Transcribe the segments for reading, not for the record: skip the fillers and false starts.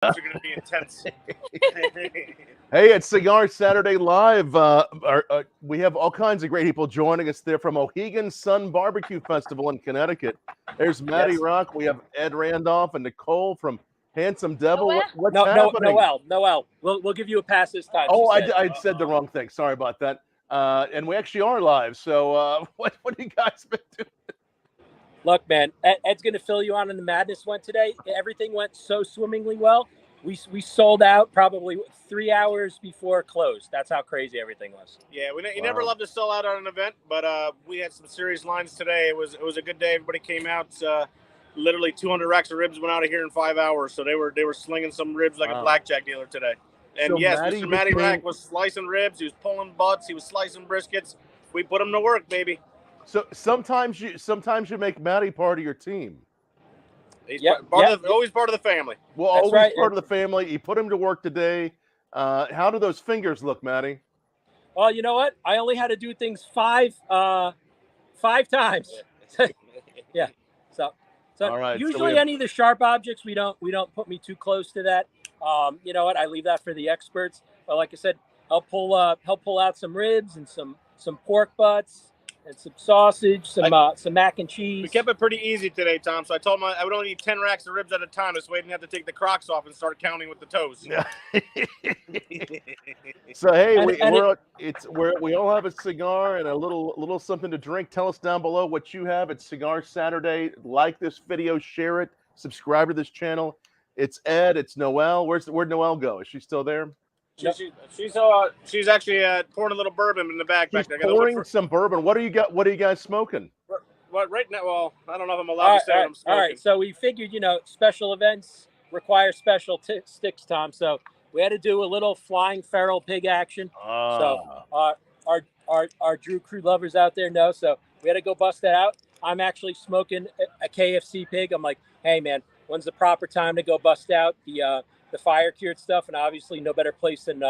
are going to be intense. Hey, it's Cigar Saturday Live. We have all kinds of great people joining us there from Mohegan Sun Barbecue Festival in Connecticut. There's Matty Rock. We have Ed Randolph and Nicole from Handsome Devil. What's happening? Noel. We'll give you a pass this time. Oh, I said the wrong thing. Sorry about that. And we actually are live. So what have you guys been doing? Look, man, Ed's going to fill you on the madness went today. Everything went so swimmingly well. We sold out probably 3 hours before close. That's how crazy everything was. Yeah, you never love to sell out on an event, but we had some serious lines today. It was a good day. Everybody came out. Literally 200 racks of ribs went out of here in 5 hours. So they were slinging some ribs like a blackjack dealer today. And so yes, Mr. Matty Rock was slicing ribs. He was pulling butts. He was slicing briskets. We put him to work, baby. So sometimes you make Matty part of your team. He's always part of the family. Well, That's always right. part of the family. You put him to work today. How do those fingers look, Matty? Well, you know what? I only had to do things five times. Yeah. So all right, usually any of the sharp objects we don't put me too close to that. You know what? I leave that for the experts. But like I said, I'll pull out some ribs and some pork butts. And some sausage, some mac and cheese. We kept it pretty easy today, Tom. So I told him I would only eat 10 racks of ribs at a time. This way I didn't have to take the Crocs off and start counting with the toes. Yeah. So hey, we all have a cigar and a little something to drink. Tell us down below what you have at Cigar Saturday. Like this video, share it, subscribe to this channel. It's Ed, it's Noelle. Where'd Noelle go? Is she still there? She's actually pouring a little bourbon in the backpack. She's pouring some bourbon. What do you guys smoking? Right now, well, I don't know if I'm allowed to say what I'm smoking. All right, so we figured, special events require special sticks, Tom. So we had to do a little flying feral pig action. So our Drew crew lovers out there know. So we had to go bust that out. I'm actually smoking a KFC pig. I'm like, hey man, when's the proper time to go bust out the fire cured stuff? And obviously no better place than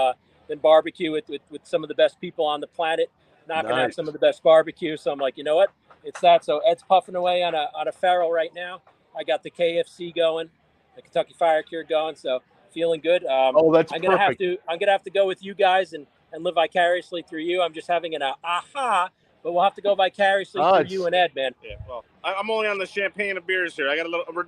barbecue with some of the best people on the planet, knocking out some of the best barbecue. So I'm like, you know what? It's that. So Ed's puffing away on a feral right now. I got the KFC going, the Kentucky Fire Cured going. So feeling good. That's I'm gonna perfect. have to go with you guys and live vicariously through you. I'm just having an aha, but we'll have to go vicariously through you and Ed, man. Yeah, well, I'm only on the champagne and beers here. I got a little. We're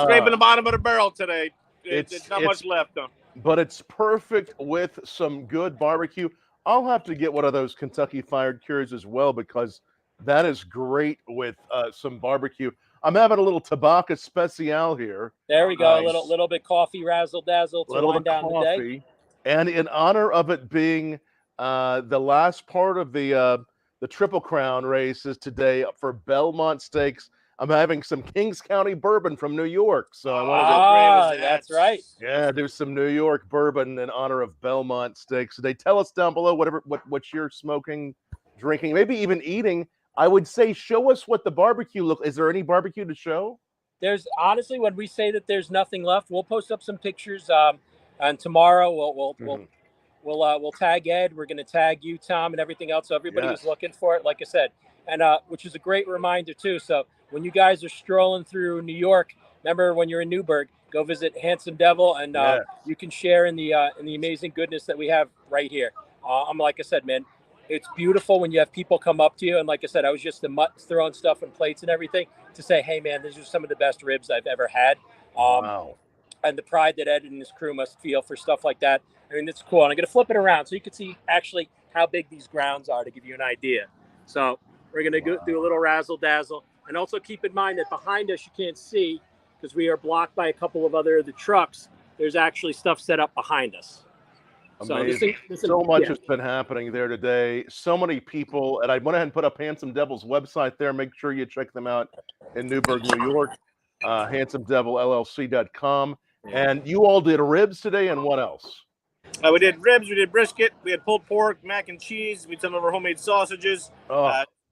scraping the bottom of the barrel today. It's not much left, though. But it's perfect with some good barbecue. I'll have to get one of those Kentucky Fired Cures as well because that is great with some barbecue. I'm having a little Tabaka Special here. There we go. Nice. A little bit coffee razzle dazzle to wind down the day. And in honor of it being the last part of the Triple Crown races today for Belmont Stakes, I'm having some Kings County bourbon from New York. So I want to that's right. Yeah, do some New York bourbon in honor of Belmont Stakes today. Tell us down below what you're smoking, drinking, maybe even eating. I would say show us what the barbecue looks. Is there any barbecue to show? There's honestly, when we say that there's nothing left, we'll post up some pictures. And tomorrow we'll tag Ed. We're going to tag you, Tom, and everything else. So everybody who's looking for it, like I said, and which is a great reminder too. So when you guys are strolling through New York, remember when you're in Newburgh, go visit Handsome Devil, and you can share in the amazing goodness that we have right here. I'm like I said, man, it's beautiful when you have people come up to you, and like I said, I was just the mutt throwing stuff in plates and everything to say, hey man, these are some of the best ribs I've ever had. Wow. And the pride that Ed and his crew must feel for stuff like that. I mean, it's cool. And I'm going to flip it around so you can see actually how big these grounds are to give you an idea. So we're going to go do a little razzle dazzle. And also keep in mind that behind us, you can't see because we are blocked by a couple of the trucks. There's actually stuff set up behind us. Amazing. So much has been happening there today. So many people. And I went ahead and put up Handsome Devil's website there. Make sure you check them out in Newburgh, New York. HandsomeDevilLLC.com. And you all did ribs today, and what else? We did ribs, we did brisket, we had pulled pork, mac and cheese, we did some of our homemade sausages,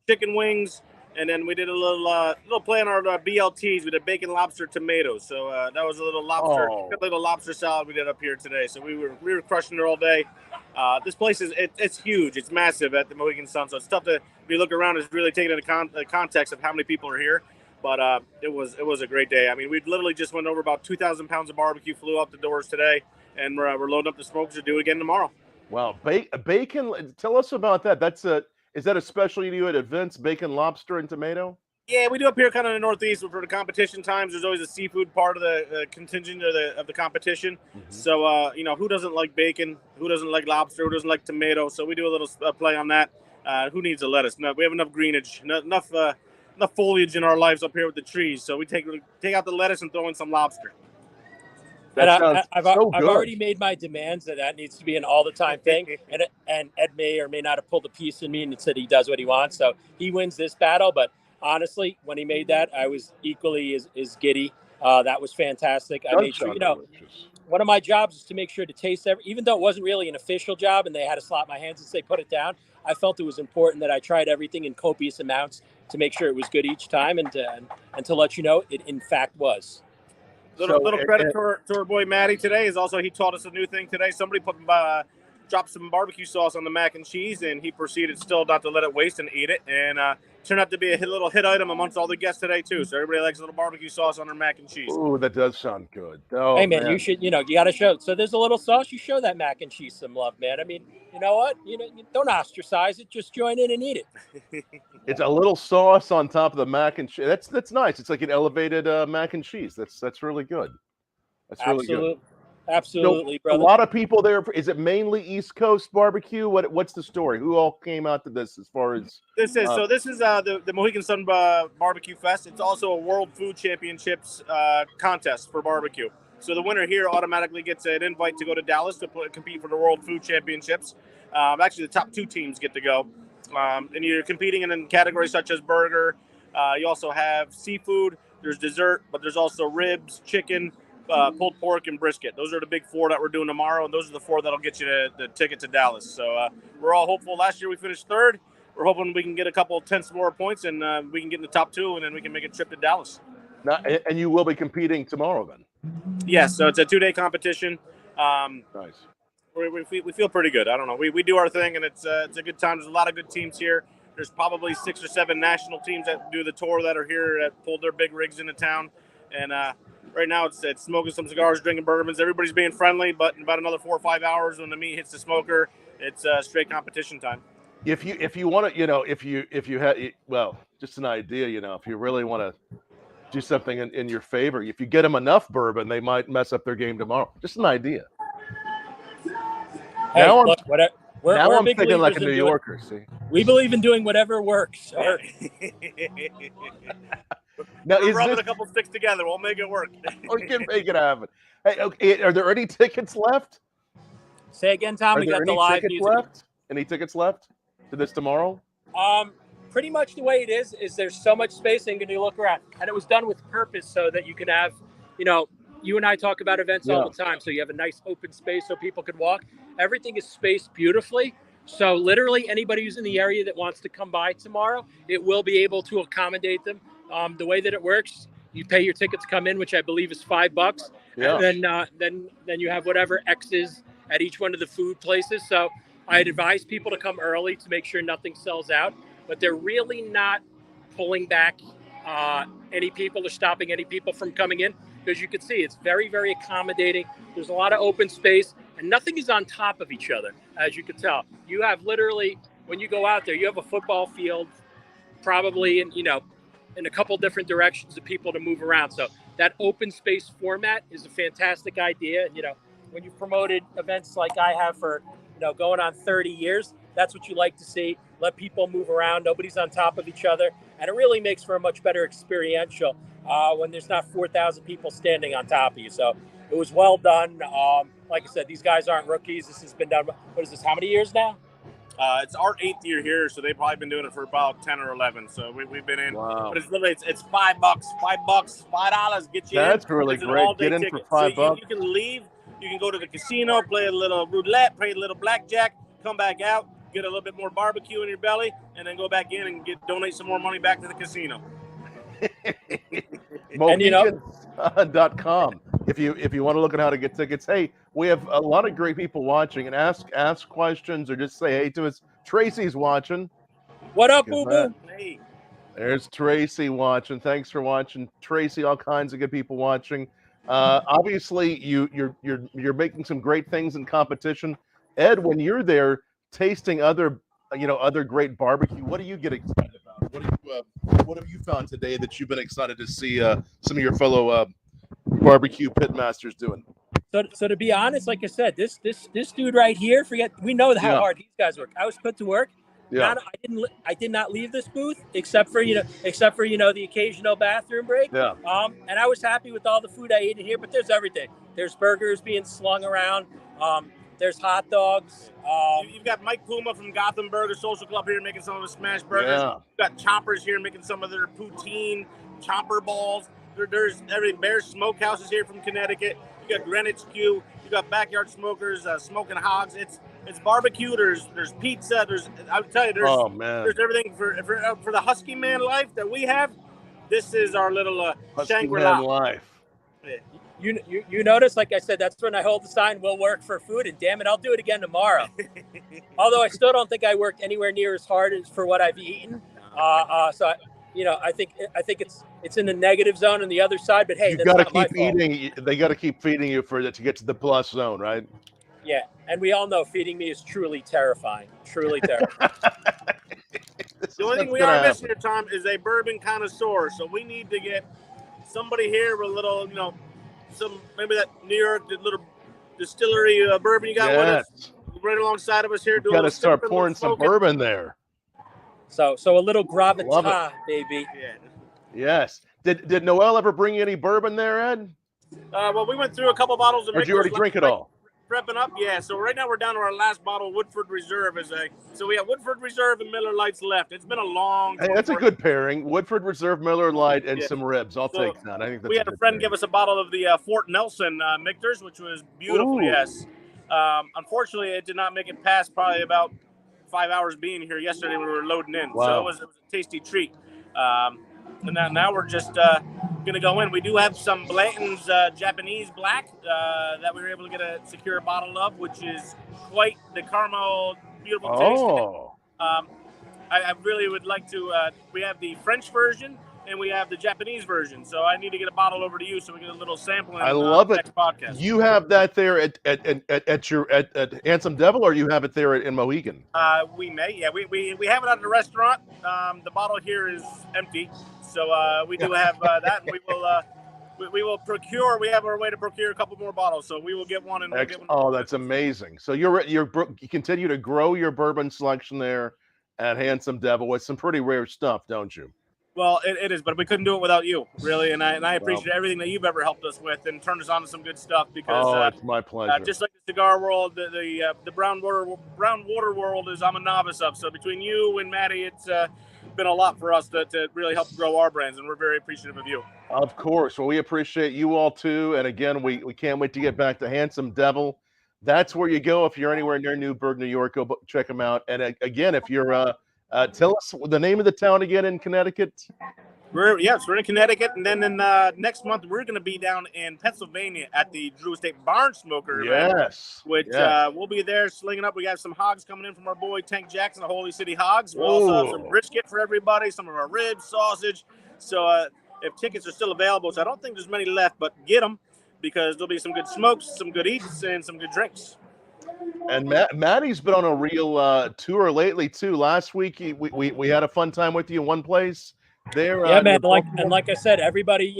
chicken wings, and then we did a little play on our BLTs. We did bacon, lobster, tomatoes. So that was a little lobster salad we did up here today. So we were crushing it all day. This place it's huge, it's massive at the Mohegan Sun. So it's tough to, if you look around, is really taking into the context of how many people are here. But it was a great day. I mean, we literally just went over about 2,000 pounds of barbecue, flew out the doors today, and we're loading up the smokers to do it again tomorrow. Wow, bacon. Tell us about that. Is that a specialty to you at events? Bacon, lobster, and tomato? Yeah, we do up here kind of in the Northeast for the competition times. There's always a seafood part of the contingent of the competition. Mm-hmm. So, who doesn't like bacon? Who doesn't like lobster? Who doesn't like tomato? So we do a little play on that. Who needs a lettuce? No, we have enough greenage, enough foliage in our lives up here with the trees. So we take out the lettuce and throw in some lobster. I've already made my demands that needs to be an all the time thing. and Ed may or may not have pulled a piece in me and said he does what he wants. So he wins this battle. But honestly, when he made that, I was equally as giddy. That was fantastic. I made sure, one of my jobs is to make sure to taste even though it wasn't really an official job and they had to slap my hands and say, put it down. I felt it was important that I tried everything in copious amounts to make sure it was good each time and to let you know it in fact was. Little credit to our boy Matty today is also he taught us a new thing today. Somebody dropped some barbecue sauce on the mac and cheese, and he proceeded still not to let it waste and eat it. And turned out to be a little hit item amongst all the guests today too. So everybody likes a little barbecue sauce on their mac and cheese. Ooh, that does sound good. Oh, hey man, you should, you got to show. So there's a little sauce. You show that mac and cheese some love, man. I mean, you know what? You don't ostracize it. Just join in and eat it. It's a little sauce on top of the mac and cheese. That's nice. It's like an elevated mac and cheese. That's really good. That's really good. Absolutely, brother. A lot of people there. Is it mainly East Coast barbecue? What's the story? Who all came out to this as far as this is? This is the Mohegan Sun Barbecue Fest. It's also a World Food Championships contest for barbecue. So the winner here automatically gets an invite to go to Dallas to compete for the World Food Championships. Actually, the top 2 teams get to go. And you're competing in categories such as burger. You also have seafood. There's dessert, but there's also ribs, chicken, pulled pork, and brisket. Those are the big 4 that we're doing tomorrow, and those are the 4 that'll get you the ticket to Dallas. So we're all hopeful. Last year we finished 3rd. We're hoping we can get a couple of tenths more points, and we can get in the top 2, and then we can make a trip to Dallas. Now, and you will be competing tomorrow then? Yes, so it's a 2-day competition. Nice. We feel pretty good. I don't know. We do our thing, and it's a good time. There's a lot of good teams here. There's probably 6 or 7 national teams that do the tour that are here that pulled their big rigs into town. And right now it's smoking some cigars, drinking bourbons. Everybody's being friendly, but in about another 4 or 5 hours when the meat hits the smoker, it's straight competition time. If you want to, if you had, well, just an idea, if you really want to do something in your favor, if you get them enough bourbon, they might mess up their game tomorrow. Just an idea. Hey, now I'm thinking like a New Yorker. See, we believe in doing whatever works. Now, we're rubbing a couple sticks together. We'll make it work. We can make it happen. Hey, okay, are there any tickets left? Say again, Tom. We got the live music left. Any tickets left to this tomorrow? Pretty much the way it is there's so much space and you look around, and it was done with purpose so that you can have, you and I talk about events all the time, so you have a nice open space so people could walk. Everything is spaced beautifully. So literally anybody who's in the area that wants to come by tomorrow, it will be able to accommodate them. The way that it works, you pay your ticket to come in, which I believe is $5. Yeah. And then you have whatever X is at each one of the food places. So I'd advise people to come early to make sure nothing sells out. But they're really not pulling back any people or stopping any people from coming in, because you can see it's very, very accommodating. There's a lot of open space, and nothing is on top of each other, as you can tell. You have literally, when you go out there, you have a football field probably in a couple different directions of people to move around. So that open space format is a fantastic idea. And, when you've promoted events like I have for, going on 30 years, that's what you like to see. Let people move around. Nobody's on top of each other. And it really makes for a much better experiential when there's not 4,000 people standing on top of you. So it was well done. Like I said, these guys aren't rookies. This has been done. What is this? How many years now? It's our 8th year here, so they've probably been doing it for about 10 or 11. So we've been in. Wow. But it's literally $5, $5, get you in. That's really great. Get in ticket. for $5. You can leave. You can go to the casino, play a little roulette, play a little blackjack, come back out, get a little bit more barbecue in your belly, and then go back in and donate some more money back to the casino. Mohegan.com. If you want to look at how to get tickets, hey, we have a lot of great people watching, and ask questions or just say hey to us. Tracy's watching. What up, boo boo? Hey. There's Tracy watching. Thanks for watching, Tracy. All kinds of good people watching. Obviously, you're making some great things in competition. Ed, when you're there tasting other great barbecue, what do you get excited about? What have you found today that you've been excited to see some of your fellow barbecue pitmasters doing? So to be honest, like I said, this dude right here, we know how hard these guys work. I was put to work. Yeah. I did not leave this booth except for the occasional bathroom break. Yeah. And I was happy with all the food I ate in here, but there's everything. There's burgers being slung around. There's hot dogs. You've got Mike Puma from Gotham Burger Social Club here making some of the smash burgers. Yeah. You've got Choppers here making some of their poutine chopper balls. There's every Bear Smokehouse is here from Connecticut. You got Greenwich Q. You got Backyard Smokers smoking hogs. It's barbecue. There's pizza. I'll tell you, there's everything for the Husky Man life that we have. This is our little Shangri-La life. Yeah. You notice, like I said, that's when I hold the sign. We'll work for food, and damn it, I'll do it again tomorrow. Although I still don't think I worked anywhere near as hard as for what I've eaten. I think it's in the negative zone on the other side. But hey, you got to keep eating. They got to keep feeding you to get to the plus zone, right? Yeah, and we all know feeding me is truly terrifying. Truly terrifying. The only thing we are missing here, Tom, is a bourbon connoisseur. So we need to get somebody here with a little, maybe that New York little distillery bourbon you got with us, right alongside of us here. Got to start pouring some bourbon there. So a little gravitas, baby. Yeah. Yes. Did Noel ever bring you any bourbon there, Ed? Well, we went through a couple bottles of. Or did you already drink it all? Prepping up, yeah. So right now we're down to our last bottle, Woodford Reserve. So we have Woodford Reserve and Miller Lights left. It's been a long. Hey, that's a good pairing. Woodford Reserve, Miller Light, and some ribs. I'll take that. I think that's we had a friend give us a bottle of the Fort Nelson Michter's, which was beautiful. Ooh. Yes. Unfortunately, it did not make it past probably about 5 hours being here yesterday when we were loading in. Wow. So it was a tasty treat. And now we're just going to go in. We do have some Blanton's Japanese black that we were able to secure a bottle of, which is quite the caramel, beautiful taste. I really would like to. We have the French version and we have the Japanese version. So I need to get a bottle over to you so we get a little sample. I love it. Next podcast. You have that there at Handsome Devil, or you have it there in Mohegan? We may. Yeah, we have it at the restaurant. The bottle here is empty. So we do have that, and we will procure. We have our way to procure a couple more bottles, so we will get one. That's amazing. So you continue to grow your bourbon selection there at Handsome Devil with some pretty rare stuff, don't you? Well, it is, but we couldn't do it without you, really, and I appreciate everything that you've ever helped us with and turned us on to some good stuff. Because it's my pleasure. Just like the cigar world, the brown water world I'm a novice of. So between you and Matty, it's been a lot for us to really help grow our brands, and we're very appreciative of you. Of course. Well, we appreciate you all too, and again, we can't wait to get back to Handsome Devil. That's where you go if you're anywhere near Newburgh, New York. Go check them out. And again, if you're tell us the name of the town again in Connecticut. We're in Connecticut, and then in next month we're going to be down in Pennsylvania at the Drew Estate Barn Smoker event, which we'll be there slinging up. We got some hogs coming in from our boy Tank Jackson, the Holy City Hogs. We'll also have some brisket for everybody, some of our ribs, sausage. So if tickets are still available, so I don't think there's many left, but get them because there'll be some good smokes, some good eats, and some good drinks. And Matty's been on a real tour lately too. Last week we had a fun time with you in one place. There, man. Like I said, everybody's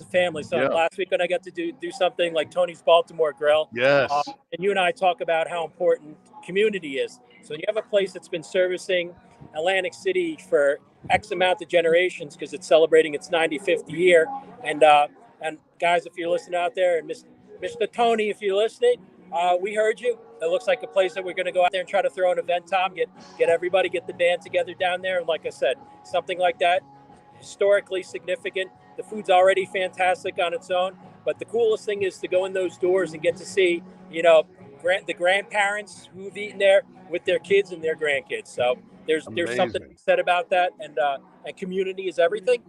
a family. So last week when I got to do something like Tony's Baltimore Grill, and you and I talk about how important community is. So you have a place that's been servicing Atlantic City for X amount of generations because it's celebrating its 95th year. And guys, if you're listening out there, and Mr. Tony, if you're listening. We heard you. It looks like a place that we're going to go out there and try to throw an event, Tom. Get everybody, get the band together down there. And like I said, something like that, historically significant. The food's already fantastic on its own. But the coolest thing is to go in those doors and get to see, the grandparents who've eaten there with their kids and their grandkids. So there's something said about that. And community is everything.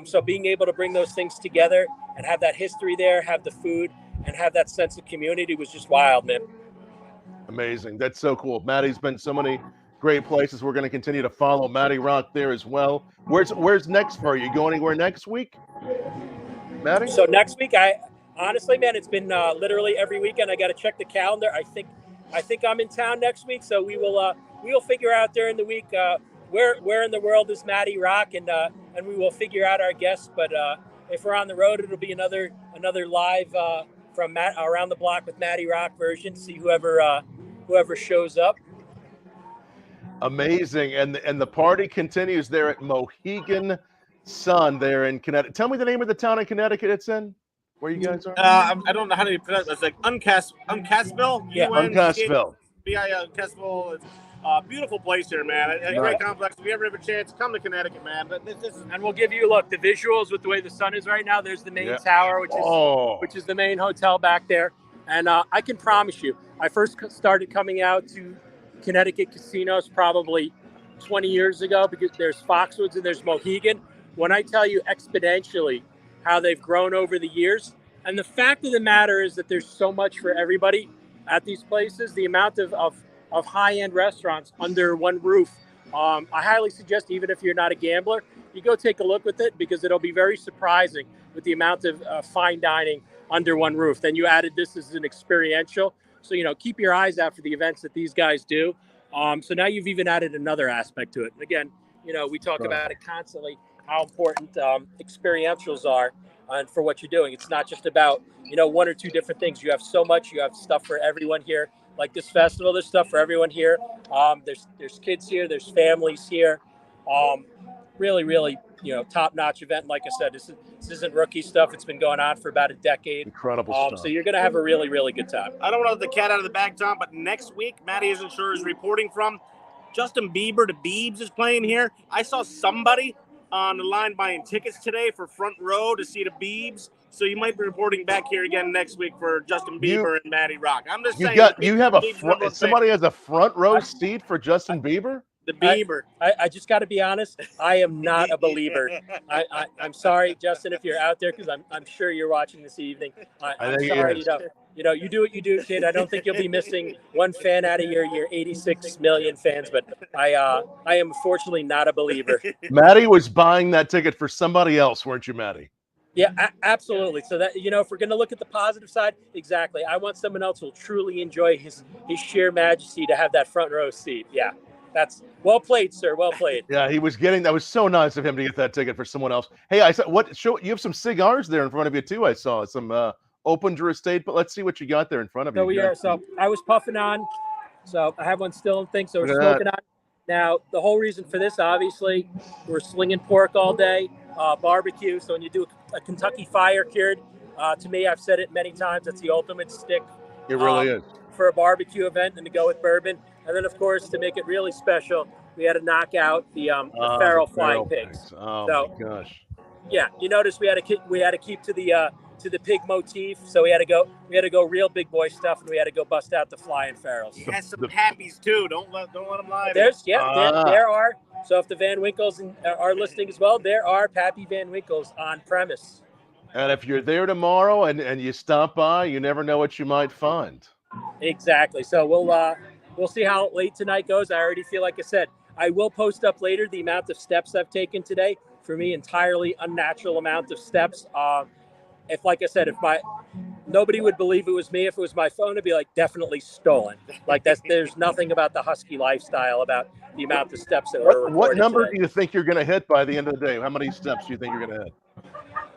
So being able to bring those things together and have that history there, have the food, and have that sense of community was just wild, man. Amazing. That's so cool. Matty's been so many great places. We're going to continue to follow Matty Rock there as well. Where's next for you? Go anywhere next week, Matty? So next week, honestly, man, it's been literally every weekend. I got to check the calendar. I think I'm in town next week, so we will figure out during the week where in the world is Matty Rock, and we will figure out our guests. But if we're on the road, it'll be another live from around the block with Matty Rock version. See whoever shows up. Amazing, and the party continues there at Mohegan Sun there in Connecticut. Tell me the name of the town in Connecticut it's in. Where you guys are? I don't know how to pronounce it. It's like Uncasville. Yeah, Uncasville. Uncasville. It's a beautiful place here, man. A great complex. If you ever have a chance, come to Connecticut, man. But and we'll give you the visuals with the way the sun is right now. There's the main tower, which is the main hotel back there. And I can promise you, I first started coming out to Connecticut casinos probably 20 years ago, because there's Foxwoods and there's Mohegan. When I tell you exponentially how they've grown over the years, and the fact of the matter is that there's so much for everybody at these places. The amount of high-end restaurants under one roof, I highly suggest, even if you're not a gambler, you go take a look with it, because it'll be very surprising with the amount of fine dining under one roof. Then you added this as an experiential. So, keep your eyes out for the events that these guys do. So now you've even added another aspect to it. And again, we talk about it constantly, how important experientials are for what you're doing. It's not just about, one or two different things. You have so much. You have stuff for everyone here. Like this festival, there's stuff for everyone here. There's kids here. There's families here. Really, really, top-notch event. Like I said, this isn't rookie stuff. It's been going on for about a decade. Incredible stuff. So you're going to have a really, really good time. I don't want to let the cat out of the bag, Tom, but next week, Matty isn't sure is reporting from. Justin Bieber to Biebs is playing here. I saw somebody on the line buying tickets today for front row to see the Biebs. So you might be reporting back here again next week for Justin Bieber and Matty Rock. I'm just saying. You have somebody has a front row seat for Justin Bieber? The Bieber. I just got to be honest. I am not a believer. I'm sorry, Justin, if you're out there, because I'm sure you're watching this evening. I'm sorry. You do what you do, kid. I don't think you'll be missing one fan out of your 86 million fans, but I am unfortunately not a believer. Matty was buying that ticket for somebody else, weren't you, Matty? Yeah, absolutely. So that, if we're going to look at the positive side, exactly. I want someone else who will truly enjoy his sheer majesty to have that front row seat. Yeah. That's well played, sir. Well played. Yeah, he was getting that. Was so nice of him to get that ticket for someone else. Hey, I saw you have some cigars there in front of you too. I saw some Open Estate, but let's see what you got there in front of you. So I was puffing on. So I have one still in thing. So we're smoking on. Now the whole reason for this, obviously, we're slinging pork all day, barbecue. So when you do a Kentucky fire cured, to me, I've said it many times, it's the ultimate stick. It really is. For a barbecue event, and to go with bourbon. And then, of course, to make it really special, we had to knock out the feral flying pigs. Oh my gosh! Yeah, you notice we had to keep to the pig motif. So we had to go real big boy stuff, and we had to go bust out the flying ferals. He has some pappies too. Don't let them lie. There are. So if the Van Winkles are listening as well, there are Pappy Van Winkles on premise. And if you're there tomorrow and you stop by, you never know what you might find. Exactly. So we'll see how late tonight goes. I already feel, like I said, I will post up later the amount of steps I've taken today. For me, entirely unnatural amount of steps. If, like I said, nobody would believe it was me. If it was my phone, it'd be like definitely stolen. Like there's nothing about the husky lifestyle about the amount of steps that were recorded. What number today. do you think you're going to hit by the end of the day? How many steps do you think you're going to hit?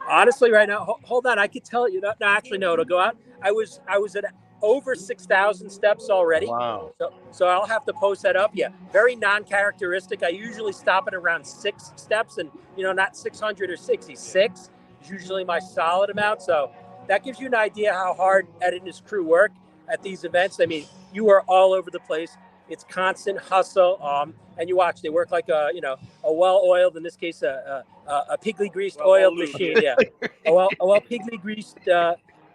Honestly, right now, hold on. I could tell you. No, actually, no. It'll go out. I was at over 6,000 steps already. Wow. So I'll have to post that up. Yeah, very non-characteristic. I usually stop at around 6 steps, and not 600 or 66 is usually my solid amount. So that gives you an idea how hard Ed and his crew work at these events. I mean, you are all over the place. It's constant hustle. And you watch, they work like a well-oiled, in this case, a pigly greased oiled machine. Yeah, a well pigly greased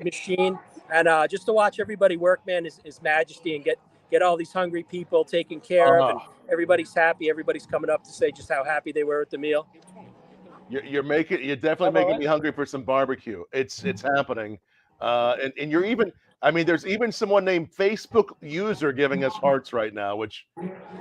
machine. And just to watch everybody work, man, is majesty, and get all these hungry people taken care of, and everybody's happy. Everybody's coming up to say just how happy they were with the meal. You're definitely making me hungry for some barbecue. It's happening, and you're even I mean, there's even someone named Facebook User giving us hearts right now, which,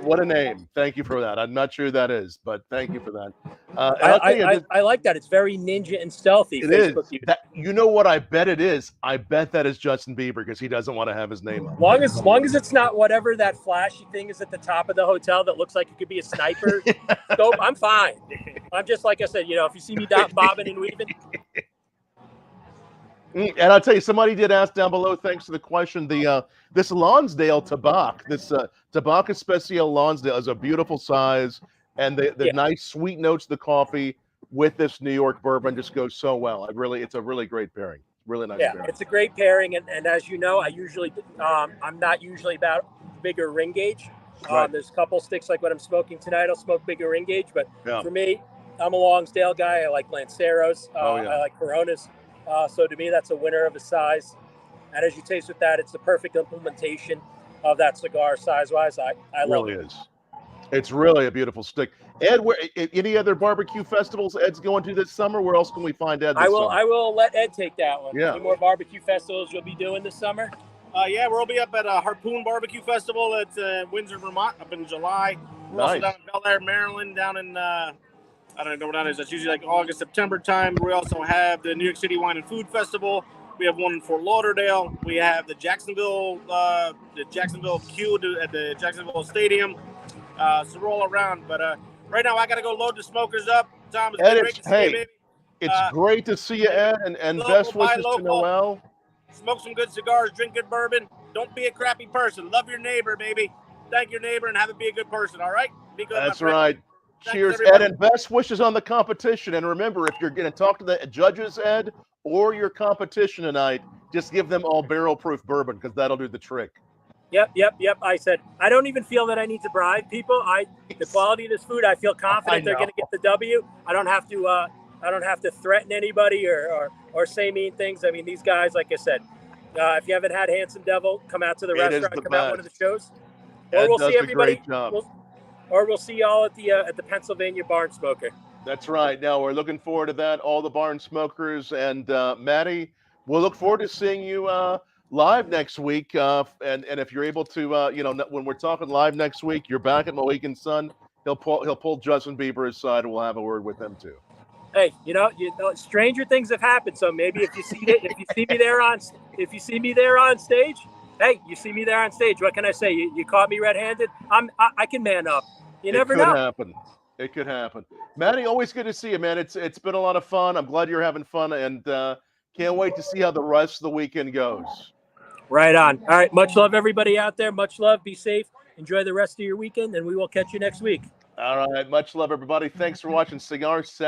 what a name. Thank you for that. I'm not sure who that is, but thank you for that. I like that. It's very ninja and stealthy. It is. That, you know what I bet it is? I bet that is Justin Bieber because he doesn't want to have his name up. Long as it's not whatever that flashy thing is at the top of the hotel that looks like it could be a sniper scope, I'm fine. I'm just, like I said, if you see me bobbing and weaving. And I'll tell you, somebody did ask down below, thanks for the question, this Lonsdale Tabac, this Tabac Especial Lonsdale is a beautiful size, and the nice sweet notes of the coffee with this New York bourbon just goes so well. It's a really great pairing. Really nice pairing. It's a great pairing, and as you know, I'm not usually about bigger ring gauge. Right. There's a couple sticks like what I'm smoking tonight. I'll smoke bigger ring gauge, but for me, I'm a Lonsdale guy. I like Lanceros. I like Coronas. So to me, that's a winner of a size. And as you taste with that, it's the perfect implementation of that cigar size-wise. I love it. Really is. It's really a beautiful stick. Ed, any other barbecue festivals Ed's going to this summer? Where else can we find Ed this summer? I will let Ed take that one. Yeah. Any more barbecue festivals you'll be doing this summer? We'll be up at Harpoon Barbecue Festival at Windsor, Vermont, up in July. We're also down in Bel Air, Maryland, down in I don't know what that is. That's usually like August, September time. We also have the New York City Wine and Food Festival. We have one in Fort Lauderdale. We have the Jacksonville Q at the Jacksonville Stadium. So we're all around. But right now, I got to go load the smokers up. Tom, it's been great to see you, baby. It's great to see you, Ed, and best wishes to Noel. Smoke some good cigars, drink good bourbon. Don't be a crappy person. Love your neighbor, baby. Thank your neighbor and have it be a good person, all right? Be good. That's right. Cheers, Ed, and best wishes on the competition. And remember, if you're going to talk to the judges, Ed, or your competition tonight, just give them all barrel-proof bourbon because that'll do the trick. Yep. I said I don't even feel that I need to bribe people. The quality of this food, I feel confident they're going to get the W. I don't have to threaten anybody or say mean things. I mean, these guys, like I said, if you haven't had Handsome Devil, come out to the restaurant, come out one of the shows, or we'll see everybody. Or we'll see y'all at the Pennsylvania Barn Smoker. That's right. Now we're looking forward to that. All the barn smokers and Matty, we'll look forward to seeing you live next week. And if you're able to, when we're talking live next week, you're back at Mohegan Sun. He'll pull Justin Bieber aside, and we'll have a word with him too. Hey, stranger things have happened. So maybe if you see me there on stage. Hey, you see me there on stage. What can I say? You caught me red-handed. I can man up. You never know. It could happen. Matty, always good to see you, man. It's been a lot of fun. I'm glad you're having fun, and can't wait to see how the rest of the weekend goes. Right on. All right. Much love, everybody out there. Much love. Be safe. Enjoy the rest of your weekend, and we will catch you next week. All right. Much love, everybody. Thanks for watching Cigar Saturday.